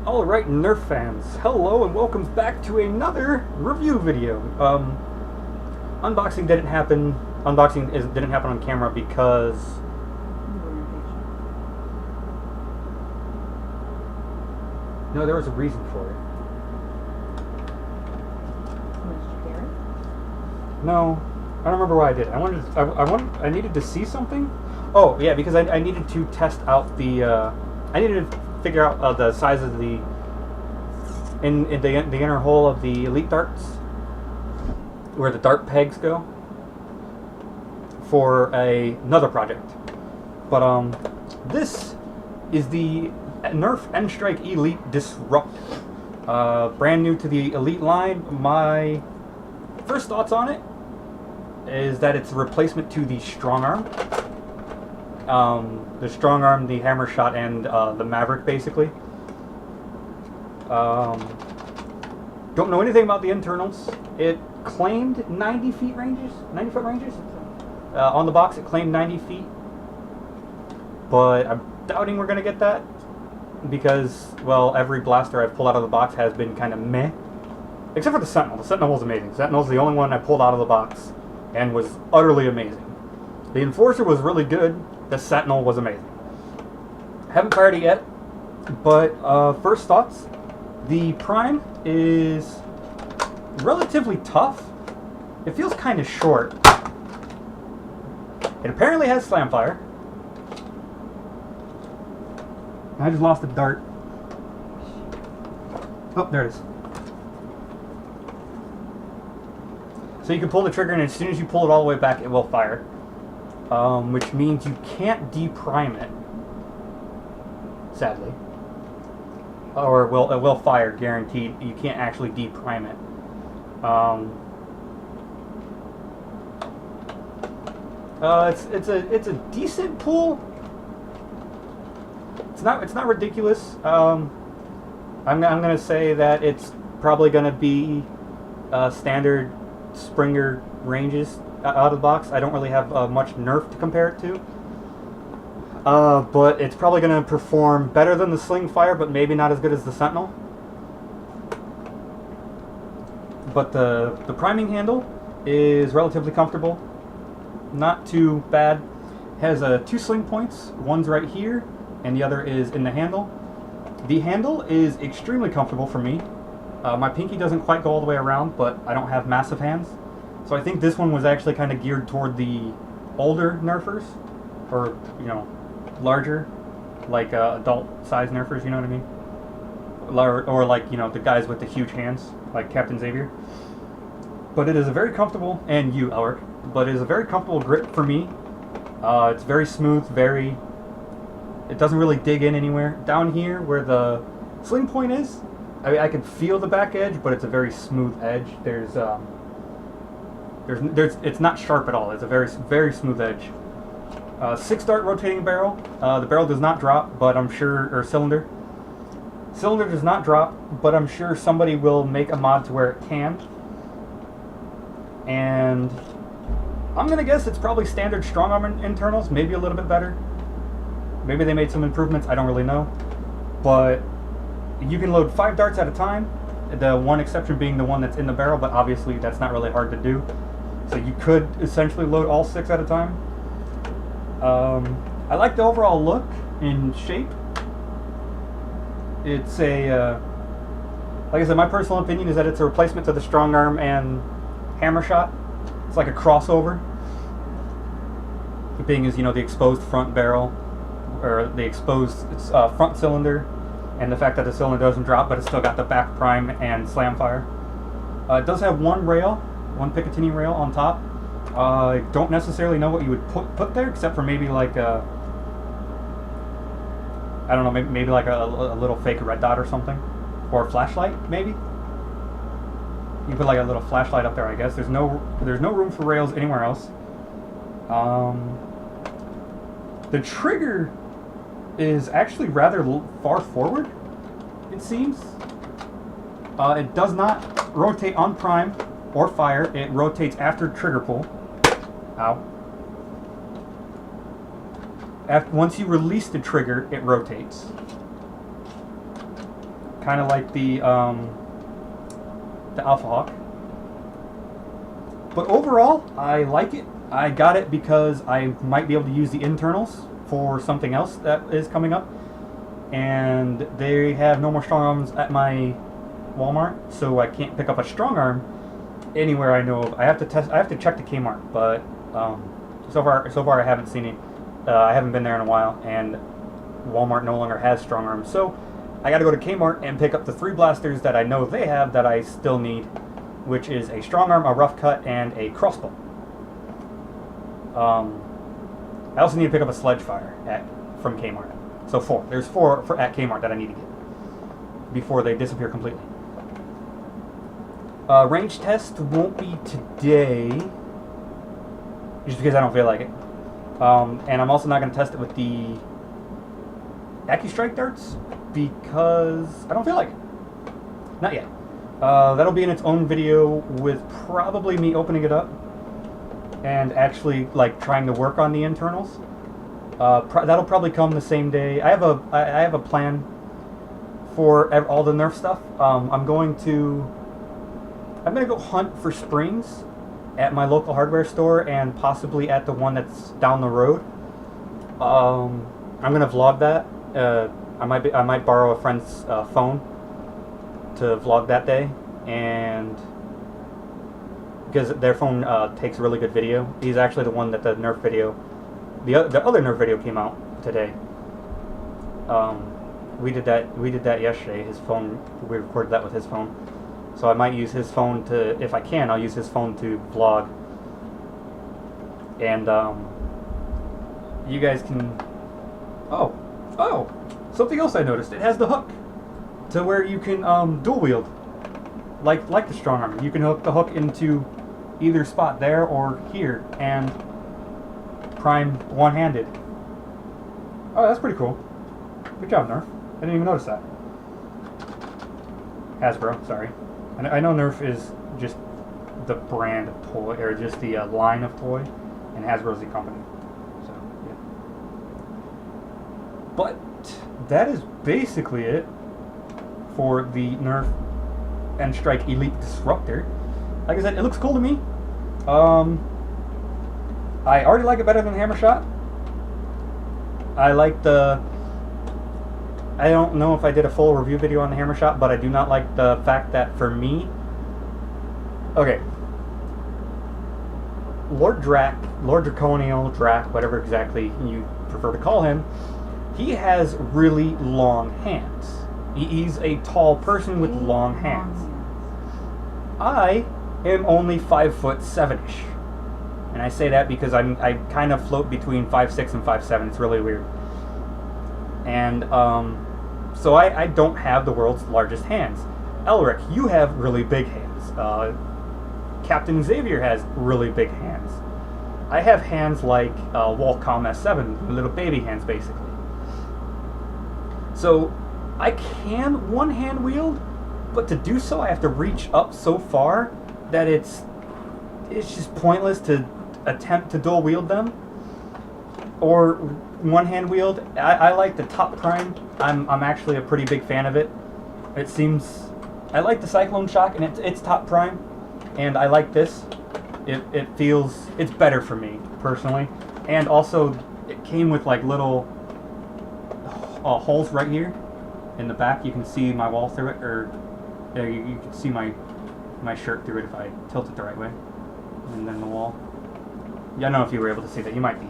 Alright, Nerf fans, hello and welcome back to another review video. Unboxing didn't happen on camera because no, there was a reason for it. No, I don't remember why I did. I needed to see something. Oh yeah, because I needed to test out the. I needed to figure out the size of the the inner hole of the elite darts, where the dart pegs go, for another project. But this is the Nerf N-Strike Elite Disruptor, brand new to the Elite line. My first thoughts on it is that it's a replacement to the Strong Arm. The Strong Arm, the Hammer Shot, and the Maverick, basically. Don't know anything about the internals. It claimed 90 foot ranges. On the box, it claimed 90 feet. But I'm doubting we're going to get that. Because, well, every blaster I've pulled out of the box has been kind of meh. Except for the Sentinel. The Sentinel was amazing. The Sentinel's the only one I pulled out of the box and was utterly amazing. The Enforcer was really good. The Sentinel was amazing. Haven't fired it yet, but first thoughts. The Prime is relatively tough. It feels kind of short. It apparently has slam fire. I just lost a dart. Oh, there it is. So you can pull the trigger, and as soon as you pull it all the way back, it will fire. Which means you can't deprime it, sadly. Or it will fire, guaranteed. You can't actually deprime it. It's a decent pull. It's not ridiculous. I'm gonna say that it's probably gonna be standard Springer ranges out of the box. I don't really have much Nerf to compare it to. But it's probably going to perform better than the Sling Fire, but maybe not as good as the Sentinel. But the priming handle is relatively comfortable. Not too bad. Has 2 sling points. One's right here, and the other is in the handle. The handle is extremely comfortable for me. My pinky doesn't quite go all the way around, but I don't have massive hands. So I think this one was actually kind of geared toward the older Nerfers, or, you know, larger, like adult size Nerfers, you know what I mean? Or like, you know, the guys with the huge hands, like Captain Xavier. But it is a very comfortable, and you, Elric, but it is a very comfortable grip for me. It's very smooth, it doesn't really dig in anywhere. Down here, where the sling point is, I mean, I can feel the back edge, but it's a very smooth edge. It's not sharp at all. It's a very smooth edge. 6-dart rotating barrel. The barrel does not drop, but I'm sure, or cylinder. Cylinder does not drop, but I'm sure somebody will make a mod to where it can. And I'm gonna guess it's probably standard strong arm internals, maybe a little bit better. Maybe they made some improvements. I don't really know, but you can load 5 darts at a time. The one exception being the one that's in the barrel, but obviously that's not really hard to do. So you could essentially load all 6 at a time. I like the overall look and shape. It's like I said, my personal opinion is that it's a replacement to the Strong Arm and Hammer Shot. It's like a crossover. The being is, you know, the exposed front barrel, or the exposed front cylinder, and the fact that the cylinder doesn't drop, but it's still got the back prime and slam fire. It does have one Picatinny rail on top. I don't necessarily know what you would put there, except for maybe like I don't know, maybe like a little fake red dot or something, or a flashlight, maybe. You put like a little flashlight up there, I guess. There's no room for rails anywhere else. The trigger is actually rather far forward, it seems. It does not rotate on prime or fire. It rotates after trigger pull. Ow. Once you release the trigger, it rotates. kind of like the Alpha Hawk. But overall, I like it. I got it because I might be able to use the internals for something else that is coming up. And they have no more strong arms at my Walmart, so I can't pick up a strong arm anywhere I know of. I have to check the Kmart, but so far I haven't seen it. I haven't been there in a while, and Walmart no longer has strong arms. So I got to go to Kmart and pick up the 3 blasters that I know they have that I still need, which is a strong arm, a rough cut, and a crossbow. I also need to pick up a sledge fire from Kmart. So 4. There's 4 at Kmart that I need to get before they disappear completely. Range test won't be today, just because I don't feel like it. And I'm also not going to test it with the AccuStrike darts because I don't feel like it. Not yet. That'll be in its own video with probably me opening it up and actually like trying to work on the internals. That'll probably come the same day. I have a plan for all the Nerf stuff. I'm going to go hunt for springs at my local hardware store and possibly at the one that's down the road. I'm gonna vlog that. I might borrow a friend's phone to vlog that day, and because their phone takes really good video. He's actually the one that the Nerf video, the other Nerf video came out today. We did that yesterday. His phone, we recorded that with his phone. So I might use his phone to, if I can, I'll use his phone to vlog. And you guys can. Oh, something else I noticed. It has the hook to where you can dual wield, like the strong arm. You can hook the hook into either spot there or here and prime one-handed. Oh, that's pretty cool. Good job, Nerf. I didn't even notice that. Hasbro, sorry. I know Nerf is just the brand of toy, or just the line of toy, and Hasbro's the company. So, yeah. But that is basically it for the Nerf N-Strike Elite Disruptor. Like I said, it looks cool to me. I already like it better than Hammer Shot. I like the... I don't know if I did a full review video on the Hammer Shot, but I do not like the fact that for me... Okay. Lord Draconial, Drac, whatever exactly you prefer to call him, he has really long hands. He's a tall person with long hands. I am only 5'7" ish. And I say that because I kind of float between 5'6" and 5'7". It's really weird. And so I don't have the world's largest hands. Elric, you have really big hands. Captain Xavier has really big hands. I have hands like Walcom S7, little baby hands basically. So I can one-hand wield, but to do so I have to reach up so far that it's just pointless to attempt to dual wield them. Or one-hand wield. I like the top prime. I'm actually a pretty big fan of it. It seems... I like the Cyclone Shock, and it's top prime. And I like this. It feels... It's better for me, personally. And also, it came with like little holes right here in the back. You can see my wall through it, or you can see my shirt through it if I tilt it the right way. And then the wall. Yeah, I don't know if you were able to see that. You might be.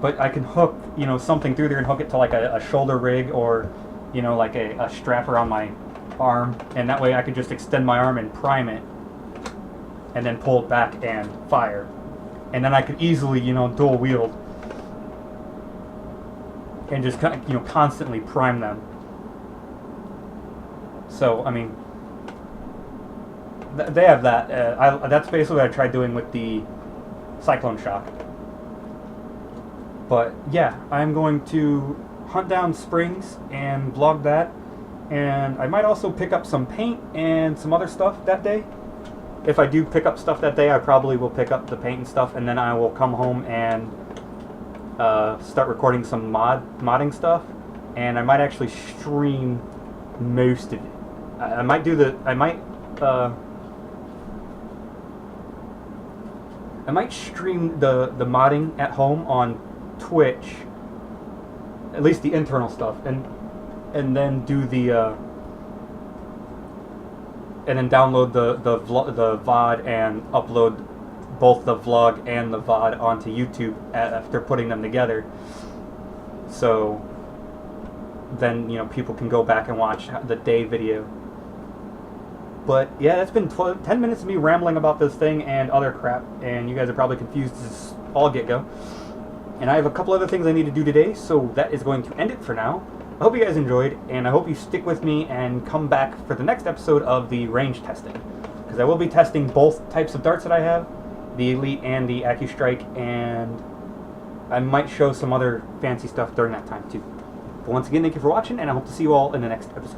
But I can hook, something through there and hook it to like a shoulder rig, or, like a strap around my arm. And that way I could just extend my arm and prime it, and then pull it back and fire. And then I could easily, dual wield and just, constantly prime them. So, I mean, they have that. That's basically what I tried doing with the Cyclone Shock. But yeah, I'm going to hunt down springs and vlog that, and I might also pick up some paint and some other stuff that day. If I do pick up stuff that day, I probably will pick up the paint and stuff, and then I will come home and start recording some modding stuff, and I might actually stream most of it. I might do the, I might stream the modding at home on Twitch, at least the internal stuff, and then do the and then download the VOD and upload both the vlog and the VOD onto YouTube after putting them together. So then, you know, people can go back and watch the day video. But yeah, that's been 10 minutes of me rambling about this thing and other crap, and you guys are probably confused as all get-go. And I have a couple other things I need to do today, so that is going to end it for now. I hope you guys enjoyed, and I hope you stick with me and come back for the next episode of the range testing. Because I will be testing both types of darts that I have, the Elite and the AccuStrike, and I might show some other fancy stuff during that time too. But once again, thank you for watching, and I hope to see you all in the next episode.